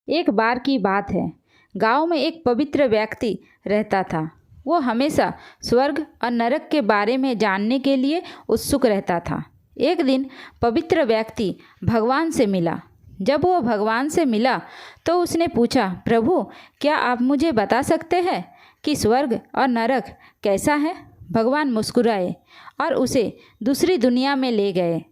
एक बार की बात है। गांव में एक पवित्र व्यक्ति रहता था। वो हमेशा स्वर्ग और नरक के बारे में जानने के लिए उत्सुक रहता था। एक दिन पवित्र व्यक्ति भगवान से मिला। जब वो भगवान से मिला तो उसने पूछा, प्रभु, क्या आप मुझे बता सकते हैं कि स्वर्ग और नरक कैसा है? भगवान मुस्कुराए और उसे दूसरी दुनिया में ले गए।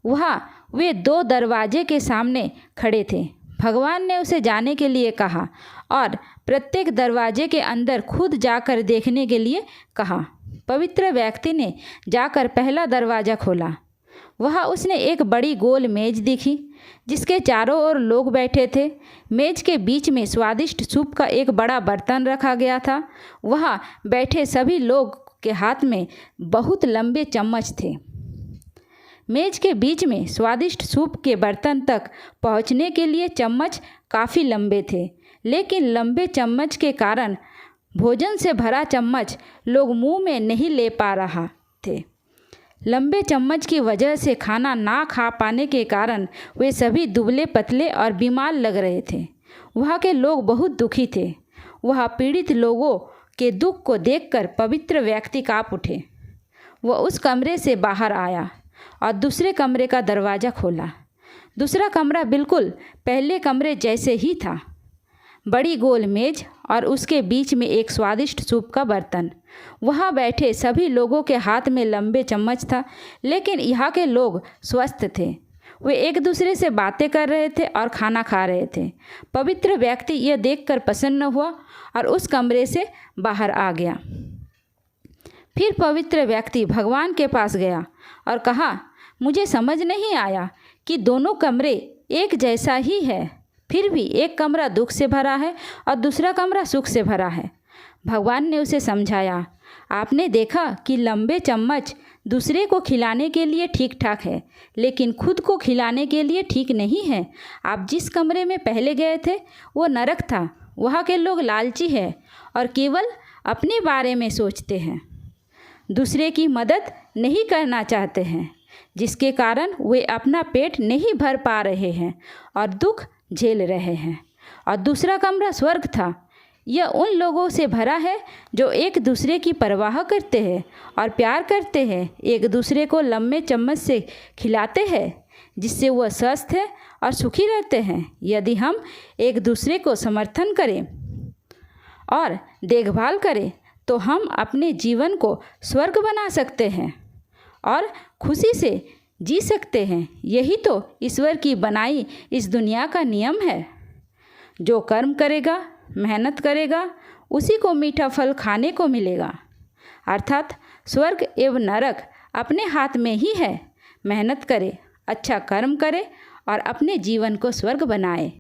वहाँ वे दो दरवाजे के सामने खड़े थे। भगवान ने उसे जाने के लिए कहा और प्रत्येक दरवाजे के अंदर खुद जाकर देखने के लिए कहा। पवित्र व्यक्ति ने जाकर पहला दरवाज़ा खोला। वहाँ उसने एक बड़ी गोल मेज देखी जिसके चारों ओर लोग बैठे थे। मेज के बीच में स्वादिष्ट सूप का एक बड़ा बर्तन रखा गया था। वहाँ बैठे सभी लोग के हाथ में बहुत लंबे चम्मच थे। मेज के बीच में स्वादिष्ट सूप के बर्तन तक पहुंचने के लिए चम्मच काफ़ी लंबे थे, लेकिन लंबे चम्मच के कारण भोजन से भरा चम्मच लोग मुंह में नहीं ले पा रहा थे। लंबे चम्मच की वजह से खाना ना खा पाने के कारण वे सभी दुबले पतले और बीमार लग रहे थे। वहाँ के लोग बहुत दुखी थे। वह पीड़ित लोगों के दुख को देखकर पवित्र व्यक्ति काँप उठे। वह उस कमरे से बाहर आया और दूसरे कमरे का दरवाज़ा खोला। दूसरा कमरा बिल्कुल पहले कमरे जैसे ही था। बड़ी गोल मेज और उसके बीच में एक स्वादिष्ट सूप का बर्तन। वहाँ बैठे सभी लोगों के हाथ में लंबे चम्मच था, लेकिन यहाँ के लोग स्वस्थ थे। वे एक दूसरे से बातें कर रहे थे और खाना खा रहे थे। पवित्र व्यक्ति यह देखकर प्रसन्न हुआ और उस कमरे से बाहर आ गया। फिर पवित्र व्यक्ति भगवान के पास गया और कहा, मुझे समझ नहीं आया कि दोनों कमरे एक जैसा ही है, फिर भी एक कमरा दुख से भरा है और दूसरा कमरा सुख से भरा है। भगवान ने उसे समझाया, आपने देखा कि लंबे चम्मच दूसरे को खिलाने के लिए ठीक ठाक है, लेकिन खुद को खिलाने के लिए ठीक नहीं है। आप जिस कमरे में पहले गए थे वो नरक था। वहाँ के लोग लालची हैं और केवल अपने बारे में सोचते हैं, दूसरे की मदद नहीं करना चाहते हैं, जिसके कारण वे अपना पेट नहीं भर पा रहे हैं और दुख झेल रहे हैं। और दूसरा कमरा स्वर्ग था। यह उन लोगों से भरा है जो एक दूसरे की परवाह करते हैं और प्यार करते हैं, एक दूसरे को लंबे चम्मच से खिलाते हैं, जिससे वह स्वस्थ है और सुखी रहते हैं। यदि हम एक दूसरे को समर्थन करें और देखभाल करें तो हम अपने जीवन को स्वर्ग बना सकते हैं और खुशी से जी सकते हैं। यही तो ईश्वर की बनाई इस दुनिया का नियम है। जो कर्म करेगा, मेहनत करेगा, उसी को मीठा फल खाने को मिलेगा। अर्थात स्वर्ग एवं नरक अपने हाथ में ही है। मेहनत करे, अच्छा कर्म करे और अपने जीवन को स्वर्ग बनाए।